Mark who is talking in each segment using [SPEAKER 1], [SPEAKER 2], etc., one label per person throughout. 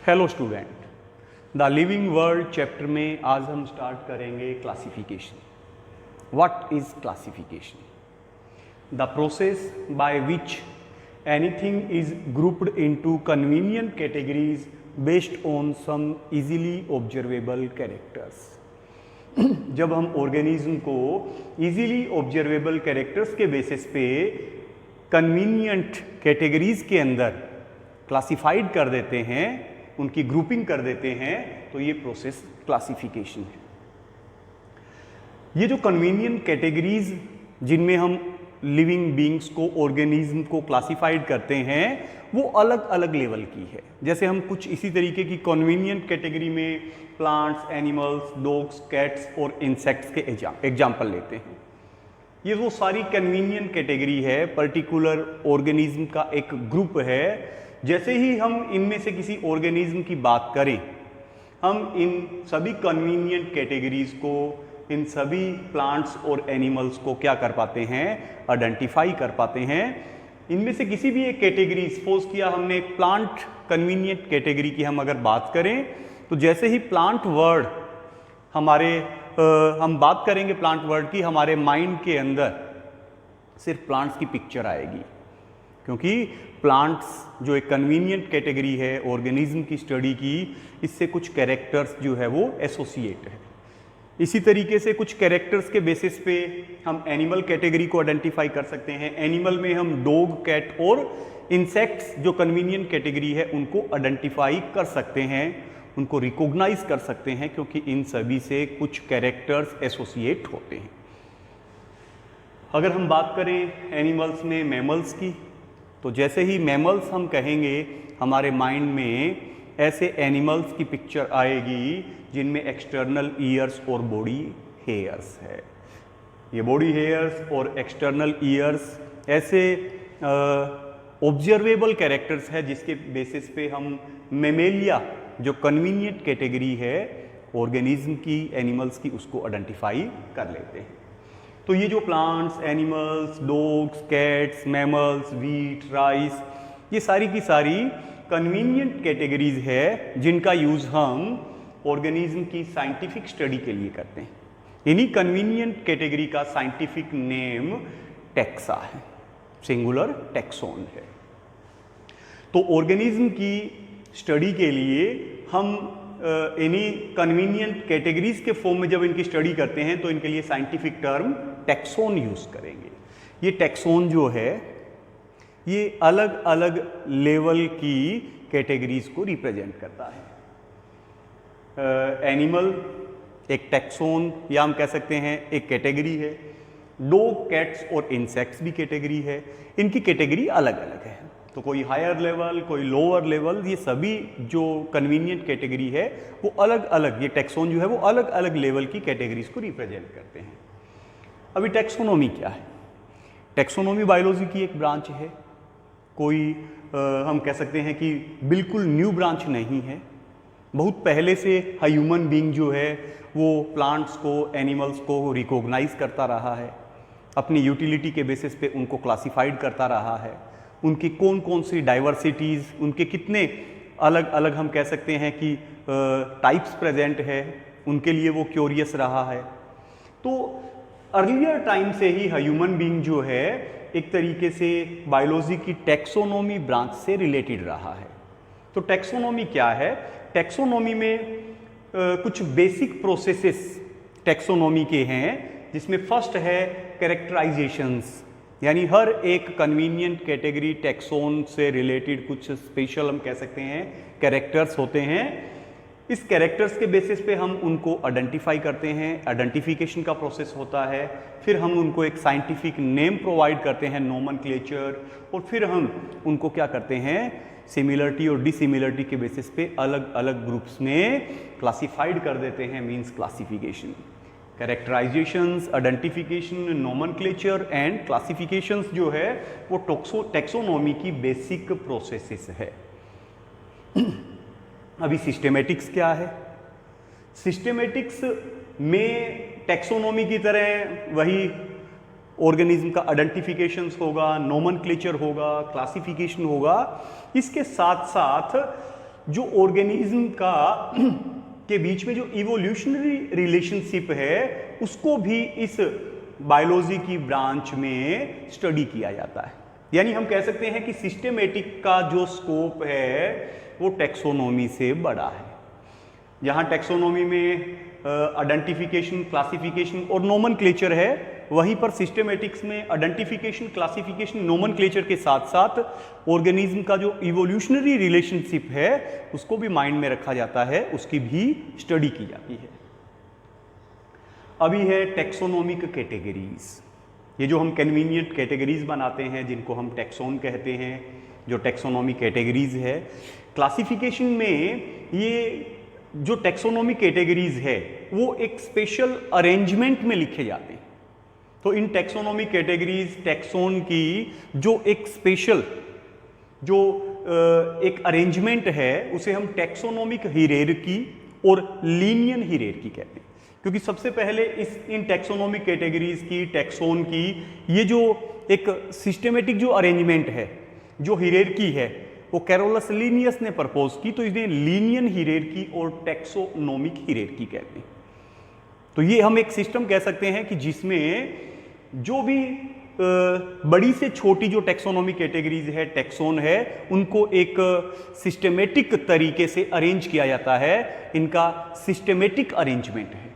[SPEAKER 1] Hello student, the living world chapter में आज हम स्टार्ट करेंगे classification. What is classification? The process by which anything is grouped into convenient categories based on some easily observable characters. जब हम organism को easily observable characters के basis पे convenient categories के अंदर क्लासिफाइड कर देते हैं, उनकी ग्रुपिंग कर देते हैं, तो ये प्रोसेस क्लासिफिकेशन है। ये जो कन्वीनियंट कैटेगरीज जिनमें हम लिविंग बीइंग्स को, ऑर्गेनिज्म को क्लासिफाइड करते हैं, वो अलग अलग लेवल की है। जैसे हम कुछ इसी तरीके की कन्वीनियंट कैटेगरी में प्लांट्स, एनिमल्स, डॉग्स, कैट्स और इंसेक्ट्स के एग्जाम्पल लेते हैं। ये वो सारी कन्वीनियंट कैटेगरी है, पर्टिकुलर ऑर्गेनिज्म का एक ग्रुप है। जैसे ही हम इनमें से किसी ऑर्गेनिज्म की बात करें, हम इन सभी कन्वीनियंट कैटेगरीज को, इन सभी प्लांट्स और एनिमल्स को क्या कर पाते हैं? आइडेंटिफाई कर पाते हैं। इनमें से किसी भी एक कैटेगरी, सपोज किया हमने एक प्लांट कन्वीनियंट कैटेगरी की हम अगर बात करें, तो जैसे ही प्लांट वर्ड हम बात करेंगे प्लांट वर्ड की, हमारे माइंड के अंदर सिर्फ प्लांट्स की पिक्चर आएगी, क्योंकि प्लांट्स जो एक कन्वीनियंट कैटेगरी है ऑर्गेनिज्म की स्टडी की, इससे कुछ कैरेक्टर्स जो है वो एसोसिएट है। इसी तरीके से कुछ कैरेक्टर्स के बेसिस पे हम एनिमल कैटेगरी को आइडेंटिफाई कर सकते हैं। एनिमल में हम डॉग, कैट और इंसेक्ट्स जो कन्वीनियंट कैटेगरी है उनको आइडेंटिफाई कर सकते हैं, उनको रिकॉग्नाइज कर सकते हैं, क्योंकि इन सभी से कुछ कैरेक्टर्स एसोसिएट होते हैं। अगर हम बात करें एनिमल्स में मैमल्स की, तो जैसे ही मैमल्स हम कहेंगे, हमारे माइंड में ऐसे एनिमल्स की पिक्चर आएगी जिनमें एक्सटर्नल ईयर्स और बॉडी हेयर्स है। ये बॉडी हेयर्स और एक्सटर्नल ईयर्स ऐसे ऑब्जर्वेबल कैरेक्टर्स है जिसके बेसिस पे हम मेमेलिया जो कन्वीनियंट कैटेगरी है ऑर्गेनिज्म की, एनिमल्स की, उसको आइडेंटिफाई कर लेते हैं। तो ये जो plants, animals, dogs, cats, mammals, wheat, rice, ये सारी की सारी कन्वीनियंट कैटेगरीज है जिनका यूज़ हम ऑर्गेनिज्म की साइंटिफिक स्टडी के लिए करते हैं। इन्हीं कन्वीनियंट कैटेगरी का साइंटिफिक नेम टैक्सा है, सिंगुलर टैक्सोन है। तो ऑर्गेनिज्म की स्टडी के लिए हम इन्हीं कन्वीनियंट कैटेगरीज के फॉर्म में जब इनकी स्टडी करते हैं तो इनके लिए साइंटिफिक टर्म टैक्सोन यूज करेंगे। ये टैक्सोन जो है ये अलग अलग लेवल की कैटेगरीज को रिप्रेजेंट करता है। एनिमल एक टैक्सोन या हम कह सकते हैं एक कैटेगरी है। डॉग, कैट्स और इंसेक्ट्स भी कैटेगरी है। इनकी कैटेगरी अलग अलग है, तो कोई हायर लेवल, कोई लोअर लेवल, ये सभी जो कन्वीनियंट कैटेगरी है वो अलग अलग, ये टैक्सोन जो है वो अलग अलग लेवल की कैटेगरीज को रिप्रेजेंट करते हैं। अभी टैक्सोनॉमी क्या है? टैक्सोनॉमी बायोलॉजी की एक ब्रांच है। कोई हम कह सकते हैं कि बिल्कुल न्यू ब्रांच नहीं है। बहुत पहले से ह्यूमन बीइंग जो है वो प्लांट्स को, एनिमल्स को रिकॉग्नाइज करता रहा है, अपनी यूटिलिटी के बेसिस पे उनको क्लासिफाइड करता रहा है। उनकी कौन कौन सी डाइवर्सिटीज़, उनके कितने अलग अलग हम कह सकते हैं कि टाइप्स प्रेजेंट है, उनके लिए वो क्यूरियस रहा है। तो अर्लियर टाइम से ही ह्यूमन बीइंग जो है एक तरीके से बायोलॉजी की टैक्सोनॉमी ब्रांच से रिलेटेड रहा है। तो टैक्सोनॉमी क्या है? टैक्सोनॉमी में कुछ बेसिक प्रोसेसेस टैक्सोनॉमी के हैं, जिसमें फर्स्ट है कैरेक्टराइजेशंस, यानी हर एक कन्वीनियंट कैटेगरी टैक्सोन से रिलेटेड कुछ स्पेशल हम कह सकते हैं कैरेक्टर्स होते हैं। इस कैरेक्टर्स के बेसिस पे हम उनको आइडेंटिफाई करते हैं, आइडेंटिफिकेशन का प्रोसेस होता है। फिर हम उनको एक साइंटिफिक नेम प्रोवाइड करते हैं, नोमेनक्लेचर, और फिर हम उनको क्या करते हैं, सिमिलरिटी और डिसिमिलरिटी के बेसिस पे अलग अलग ग्रुप्स में क्लासिफाइड कर देते हैं, means classification. Characterisations, identification, nomenclature and classifications जो है वो टैक्सोनॉमी की बेसिक प्रोसेसेस है। अभी सिस्टेमेटिक्स क्या है? सिस्टेमेटिक्स में टैक्सोनॉमी की तरह वही ऑर्गेनिज्म का आइडेंटिफिकेशन होगा, नोमेनक्लेचर होगा, क्लासिफिकेशन होगा। इसके साथ साथ जो ऑर्गेनिज्म का के बीच में जो इवोल्यूशनरी रिलेशनशिप है उसको भी इस बायोलॉजी की ब्रांच में स्टडी किया जाता है। यानी हम कह सकते हैं कि सिस्टेमेटिक का जो स्कोप है वो टैक्सोनॉमी से बड़ा है। जहां टैक्सोनॉमी में आइडेंटिफिकेशन, क्लासिफिकेशन और नोमेनक्लेचर है, वहीं पर सिस्टेमेटिक्स में आइडेंटिफिकेशन, क्लासिफिकेशन, नोमेनक्लेचर के साथ साथ ऑर्गेनिज्म का जो इवोल्यूशनरी रिलेशनशिप है उसको भी माइंड में रखा जाता है, उसकी भी स्टडी की जाती है। अभी है टैक्सोनॉमिक कैटेगरीज। ये जो हम कन्वीनियंट कैटेगरीज बनाते हैं जिनको हम टैक्सोन कहते हैं, जो टैक्सोनॉमी कैटेगरीज है। क्लासिफिकेशन में ये जो टैक्सोनॉमी कैटेगरीज है वो एक स्पेशल अरेंजमेंट में लिखे जाते हैं। तो इन टैक्सोनॉमी कैटेगरीज टैक्सोन की जो एक स्पेशल जो एक अरेंजमेंट है उसे हम टैक्सोनॉमिक हिरेरकी और लीनियन हिरेरकी कहते हैं। क्योंकि सबसे पहले इन टैक्सोनॉमिक कैटेगरीज की, टैक्सोन की ये जो एक सिस्टेमेटिक जो अरेंजमेंट है, जो हिरेरकी है, वो कैरोलस लिनियस ने प्रपोज की, तो इन्हें लीनियन हिरेरकी और टैक्सोनॉमिक हिरेरकी कहते हैं। तो ये हम एक सिस्टम कह सकते हैं कि जिसमें जो भी बड़ी से छोटी जो टैक्सोनॉमिक कैटेगरीज है, टैक्सोन है, उनको एक सिस्टेमेटिक तरीके से अरेंज किया जाता है। इनका सिस्टेमेटिक अरेंजमेंट है।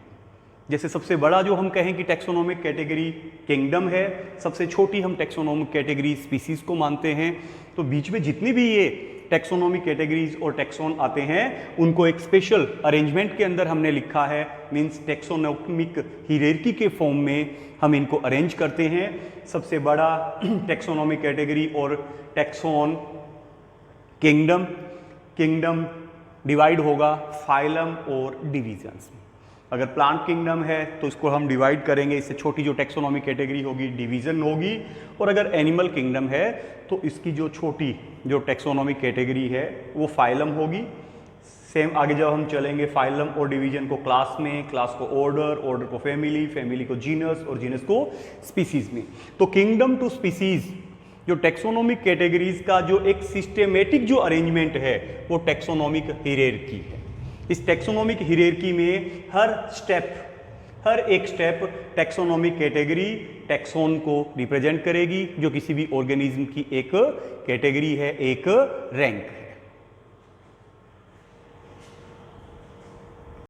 [SPEAKER 1] जैसे सबसे बड़ा जो हम कहें कि टैक्सोनॉमिक कैटेगरी किंगडम है, सबसे छोटी हम टैक्सोनॉमिक कैटेगरी स्पीसीज को मानते हैं। तो बीच में जितनी भी ये टैक्सोनॉमिक कैटेगरीज और टैक्सोन आते हैं उनको एक स्पेशल अरेंजमेंट के अंदर हमने लिखा है, मींस टैक्सोनॉमिक हिरेरकी के फॉर्म में हम इनको अरेंज करते हैं। सबसे बड़ा टैक्सोनॉमिक कैटेगरी और टैक्सोन किंगडम डिवाइड होगा फाइलम और डिविजन्स में। अगर प्लांट किंगडम है तो इसको हम डिवाइड करेंगे, इससे छोटी जो टैक्सोनॉमिक कैटेगरी होगी डिवीजन होगी। और अगर एनिमल किंगडम है तो इसकी जो छोटी जो टैक्सोनॉमिक कैटेगरी है वो फाइलम होगी। सेम आगे जब हम चलेंगे फाइलम और डिवीजन को क्लास में, क्लास को ऑर्डर, ऑर्डर को फैमिली, फैमिली को जीनस और जीनस को स्पीसीज में। तो किंगडम टू स्पीसीज जो टैक्सोनॉमिक कैटेगरीज का जो एक सिस्टेमेटिक जो अरेंजमेंट है वो टैक्सोनॉमिक हिरेरकी है। इस टैक्सोनॉमिक हिरेरकी में हर एक स्टेप टैक्सोनॉमिक कैटेगरी टैक्सोन को रिप्रेजेंट करेगी, जो किसी भी ऑर्गेनिज्म की एक कैटेगरी है, एक रैंक।